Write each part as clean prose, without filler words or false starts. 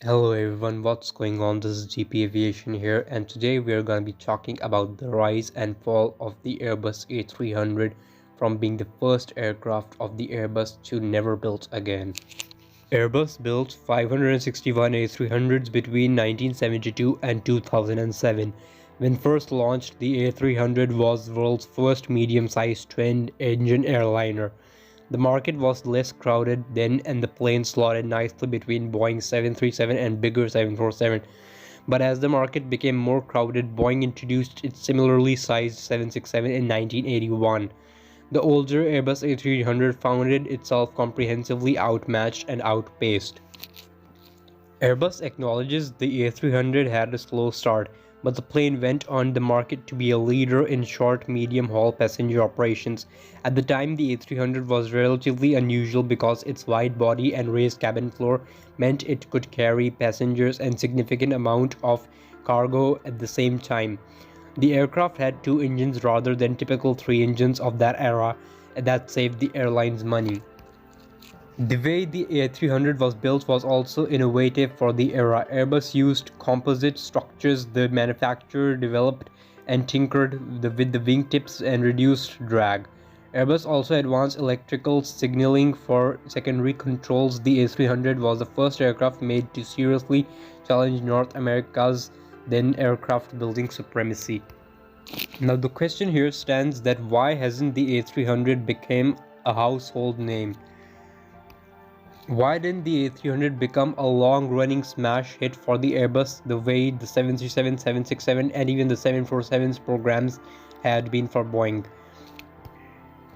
Hello everyone, what's going on? This is GP Aviation here, and today we are going to be talking about the rise and fall of the Airbus A300 from being the first aircraft of the Airbus to never built again. Airbus built 561 A300s between 1972 and 2007. When first launched, the A300 was the world's first medium-sized twin-engine airliner. The market was less crowded then and the plane slotted nicely between Boeing 737 and bigger 747. But as the market became more crowded, Boeing introduced its similarly sized 767 in 1981. The older Airbus A300 found itself comprehensively outmatched and outpaced. Airbus acknowledges the A300 had a slow start, but the plane went on the market to be a leader in short medium-haul passenger operations. At the time, the A300 was relatively unusual because its wide body and raised cabin floor meant it could carry passengers and significant amount of cargo at the same time. The aircraft had two engines rather than typical three engines of that era, and that saved the airlines money. The way the A300 was built was also innovative for the era. Airbus used composite structures the manufacturer developed and tinkered with the wingtips and reduced drag. Airbus also advanced electrical signaling for secondary controls. The A300 was the first aircraft made to seriously challenge North America's then aircraft building supremacy. Now the question here stands that why hasn't the A300 become a household name? Why didn't the A300 become a long-running smash hit for the Airbus the way the 737, 767 and even the 747's programs had been for Boeing?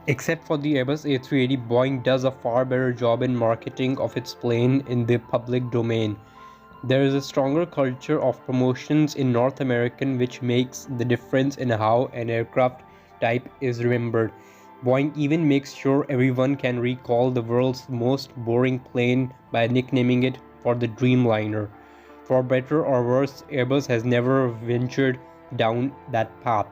Except for the Airbus A380, Boeing does a far better job in marketing of its plane in the public domain. There is a stronger culture of promotions in North American which makes the difference in how an aircraft type is remembered. Boeing even makes sure everyone can recall the world's most boring plane by nicknaming it for the Dreamliner. For better or worse, Airbus has never ventured down that path.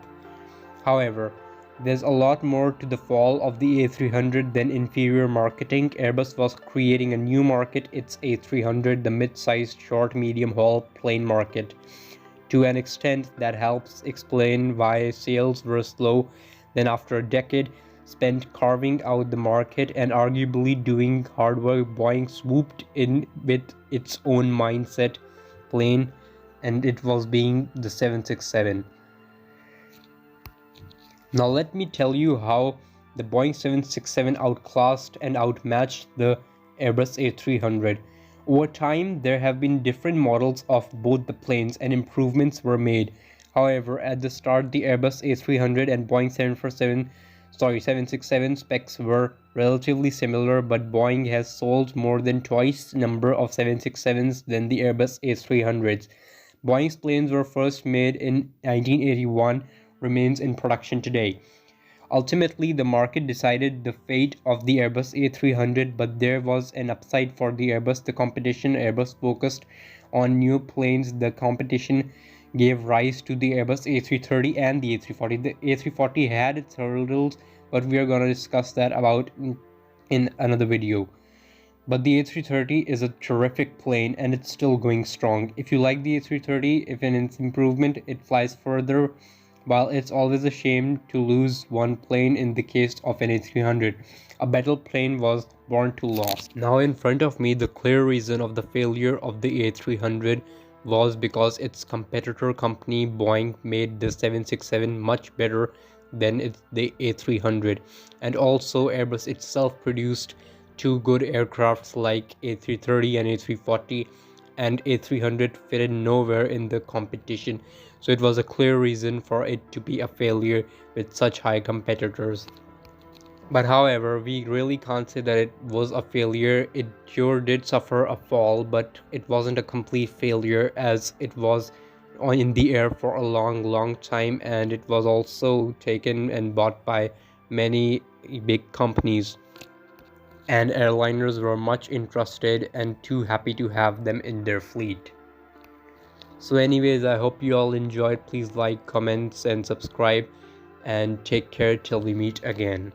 However, there's a lot more to the fall of the A300 than inferior marketing. Airbus was creating a new market, its A300, the mid-sized short-medium haul plane market. To an extent that helps explain why sales were slow. Then after a decade spent carving out the market and arguably doing hard work, Boeing swooped in with its own mindset plane, and it was being the 767. Now let me tell you how the Boeing 767 outclassed and outmatched the Airbus A300. Over time, there have been different models of both the planes and improvements were made. However, at the start, the Airbus A300 and Boeing 767 specs were relatively similar, but Boeing has sold more than twice the number of 767s than the Airbus A300s. Boeing's planes were first made in 1981, remains in production today. Ultimately, the market decided the fate of the Airbus A300, but there was an upside for the Airbus. The competition Airbus focused on new planes. The competition gave rise to the Airbus A330 and the A340. The A340 had its hurdles, but we are going to discuss that about in another video. But the A330 is a terrific plane and it's still going strong. If you like the A330, if in its improvement, it flies further. While it's always a shame to lose one plane in the case of an A300, a battle plane was born to last. Now in front of me, the clear reason of the failure of the A300 was because its competitor company Boeing made the 767 much better than the A300, and also Airbus itself produced two good aircrafts like A330 and A340, and A300 fitted nowhere in the competition, so it was a clear reason for it to be a failure with such high competitors. But however, we really can't say that it was a failure. It sure did suffer a fall, but it wasn't a complete failure as it was in the air for a long time, and it was also taken and bought by many big companies, and airliners were much interested and too happy to have them in their fleet. So anyways, I hope you all enjoyed. Please like, comments and subscribe, and take care till we meet again.